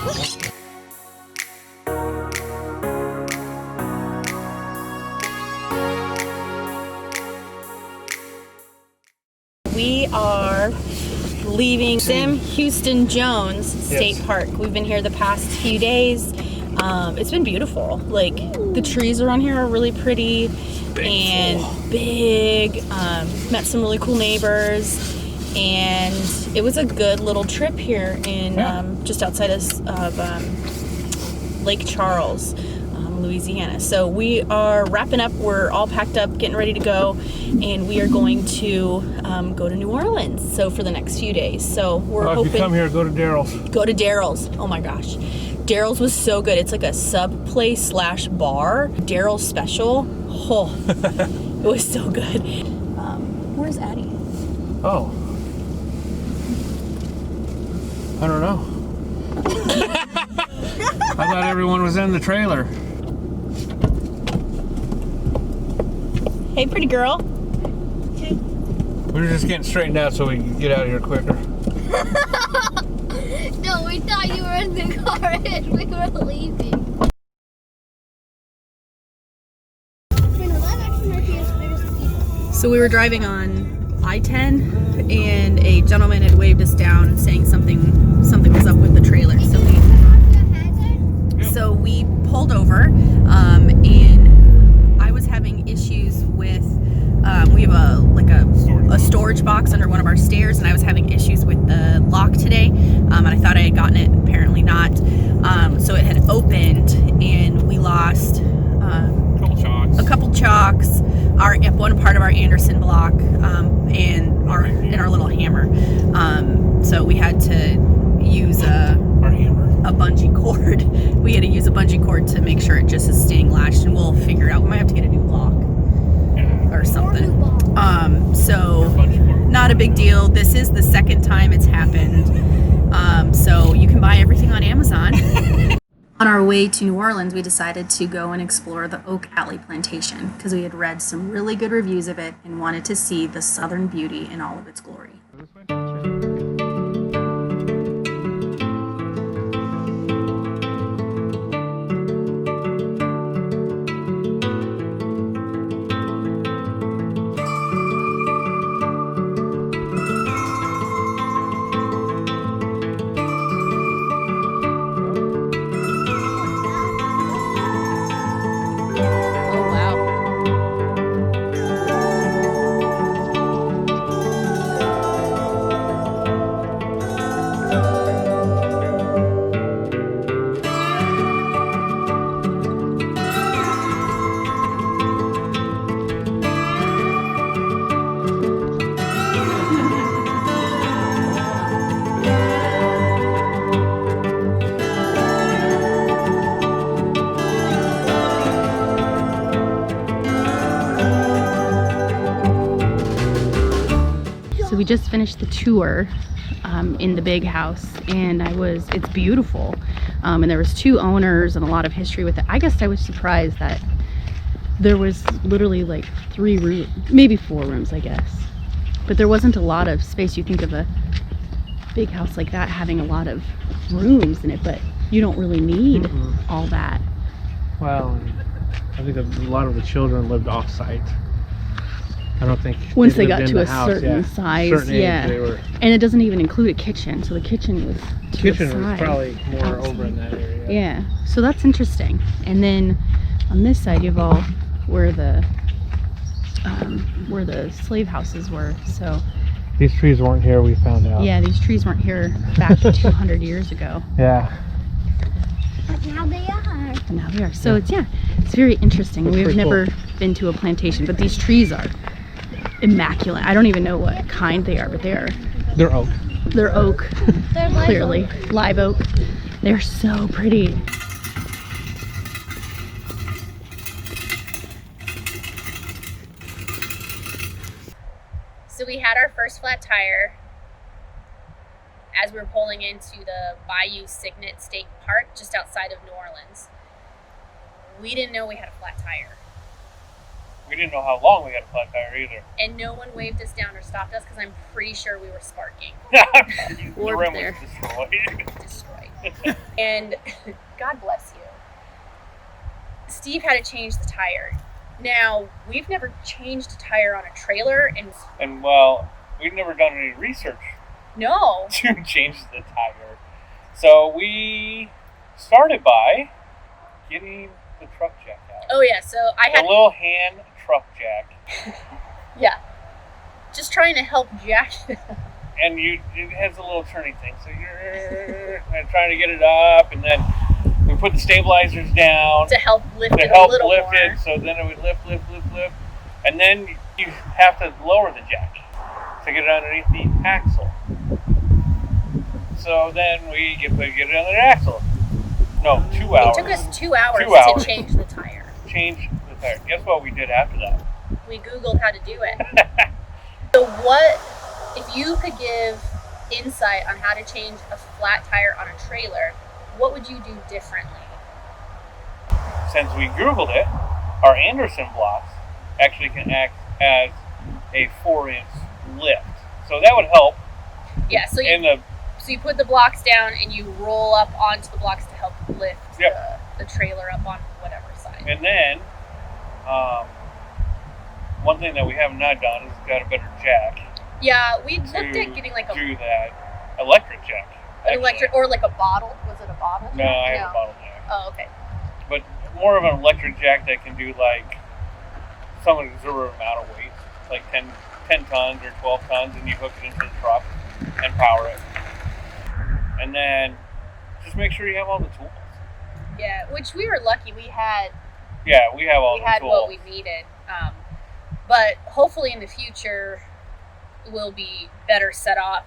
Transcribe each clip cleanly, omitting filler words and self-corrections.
We are leaving Sam Houston Jones State Park. We've been here the past few days. It's been beautiful. Like, the trees around here are really pretty and big. Met some really cool neighbors, and it was a good little trip here in just outside of Lake Charles, Louisiana. So we are wrapping up. We're all packed up, getting ready to go, and we are going to go to New Orleans. So for the next few days. So we're hoping. If you come here, go to Darrell's. Go to Darrell's. Oh my gosh, Darrell's was so good. It's like a sub place / bar. Darrell's special. Oh, it was so good. Where's Addie? Oh, I don't know. I thought everyone was in the trailer. Hey, pretty girl. We were just getting straightened out so we can get out of here quicker. No, we thought you were in the car and we were leaving. So we were driving on I-10, and a gentleman had waved us down, saying something was up with the trailer. So we pulled over, and I was having issues with. We have a storage box under one of our stairs, and I was having issues with the lock today, and I thought I had gotten it. Apparently not. So it had opened, and we lost a couple chocks, one part of our Anderson block, and our little hammer. So we had to use a bungee cord. We had to use a bungee cord to make sure it just is staying lashed, and we'll figure it out. We might have to get a new lock or something. So not a big deal. This is the second time it's happened. So you can buy everything on Amazon. On our way to New Orleans, we decided to go and explore the Oak Alley Plantation because we had read some really good reviews of it and wanted to see the southern beauty in all of its glory. So we just finished the tour in the big house, and it's beautiful. And there was 2 owners and a lot of history with it. I guess I was surprised that there was literally like 3 rooms, maybe 4 rooms, I guess. But there wasn't a lot of space. You think of a big house like that having a lot of rooms in it, but you don't really need all that. Well, I think a lot of the children lived off-site. I don't think once they got to a certain size, and it doesn't even include a kitchen, so the kitchen was was probably more outside. Over in that area. Yeah, so that's interesting. And then on this side, you have all where the slave houses were. So these trees weren't here. We found out. Yeah, these trees weren't here back 200 years ago. Yeah. But now they are. And now they are. So it's very interesting. We've never been to a plantation, but these trees are immaculate. I don't even know what kind they are, but they're oak. They're oak. They're clearly live oak. They're so pretty. So we had our first flat tire as we were pulling into the Bayou Segnette State Park just outside of New Orleans. We didn't know we had a flat tire. we didn't know how long we had a flat tire either. And no one waved us down or stopped us because I'm pretty sure we were sparking. The Warped rim there. was Destroyed. And God bless you. Steve had to change the tire. Now, we've never changed a tire on a trailer, And well, we've never done any research no. to change the tire. So we started by getting the truck jack out. Oh yeah, so I had a little hand truck jack. yeah, just trying to help Jack. And it has a little turning thing, so you're trying to get it up, and then we put the stabilizers down to help lift it a little more. It, so then it would lift, and then you have to lower the jack to get it underneath the axle. So then we get it under the axle. No, 2 hours. It took us 2 hours to change the tire. Guess what we did after that? We Googled how to do it. So if you could give insight on how to change a flat tire on a trailer, what would you do differently? Since we Googled it, our Anderson blocks actually can act as a 4-inch lift. So that would help. Yeah, so you put the blocks down and you roll up onto the blocks to help lift the trailer up on whatever side. And then, one thing that we have not done is got a better jack. Yeah, we looked at getting do that electric jack. Or like a bottle. Was it a bottle? No, I have a bottle jack. Oh, okay. But more of an electric jack that can do like some exorbitant amount of weight, like 10 tons or 12 tons, and you hook it into the truck and power it. And then just make sure you have all the tools. Yeah, which we were lucky. We had we have all the tools. We had what we needed. But hopefully in the future will be better set up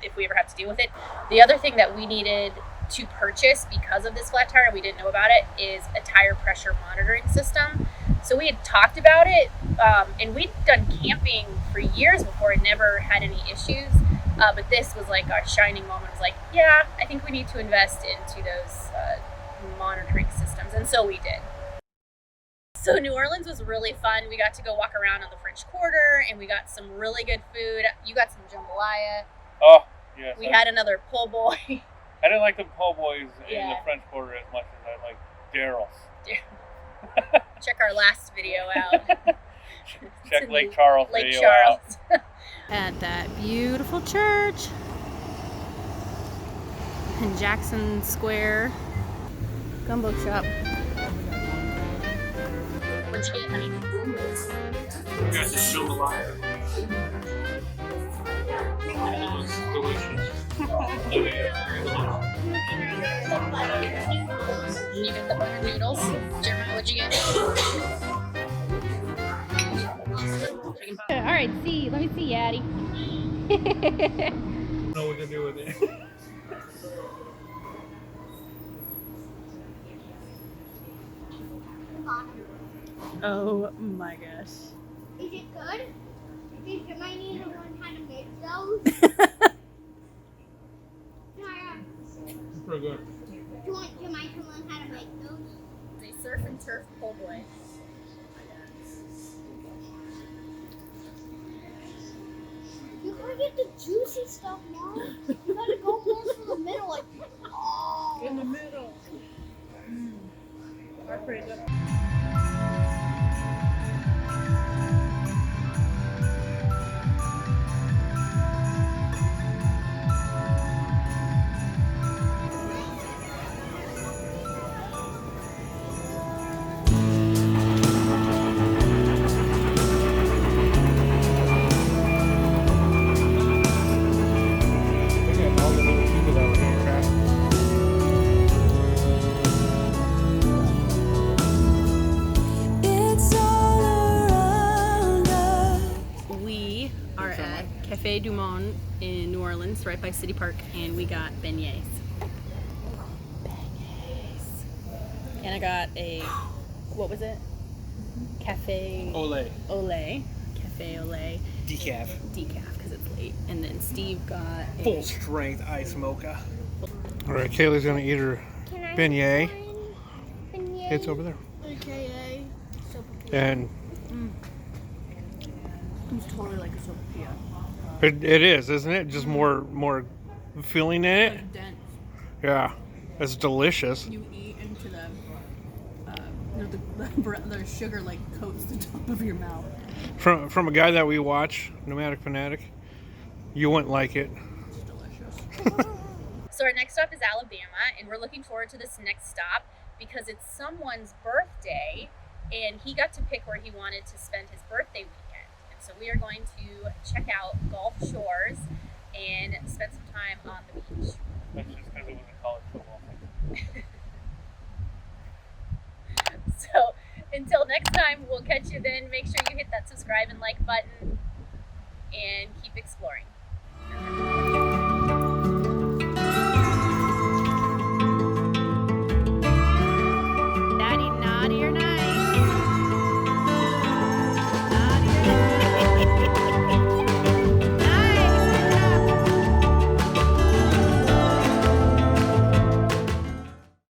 if we ever have to deal with it. The other thing that we needed to purchase because of this flat tire, we didn't know about it, is a tire pressure monitoring system. So we had talked about it, and we'd done camping for years before and never had any issues. But this was like our shining moment. It was like, yeah, I think we need to invest into those monitoring systems. And so we did. So New Orleans was really fun. We got to go walk around on the French Quarter, and we got some really good food. You got some jambalaya. Oh, yes. We had another po-boy. I didn't like the po-boys in the French Quarter as much as I like Darrell's. Check our last video out. Check Lake Charles video out. At that beautiful church in Jackson Square. Gumbo shop. What'd you get, honey? You got the jambalaya. Delicious. You get the butter noodles. Jeremiah, what'd you get? Alright, let me see, Yaddy. Know what to do with it. Oh my gosh. Is it good? Am I need to learn how to make those? Pretty good. Am I to learn how to make those? They surf and turf po-boy. You gotta get the juicy stuff, Mom. You gotta go more for the middle, like, oh. In the middle. That's pretty good. Cafe du Monde in New Orleans, right by City Park, and we got beignets. And I got a, what was it? Cafe Olé. Cafe Olé. Decaf, because it's late. And then Steve got a full strength ice mocha. All right, Kaylee's gonna eat her beignet. It's over there. AKA. And It's totally like a sopapilla. It is, isn't it? Just more filling in it. Like dense. Yeah, it's delicious. You eat into the, the sugar like coats the top of your mouth. From a guy that we watch, Nomadic Fanatic, you wouldn't like it. It's delicious. So our next stop is Alabama, and we're looking forward to this next stop because it's someone's birthday, and he got to pick where he wanted to spend his birthday weekend. And so we are going to check out Gulf Shores and spend some time on the beach. That's just because it was a college football thing. So until next time, we'll catch you then. Make sure you hit that subscribe and like button and keep exploring.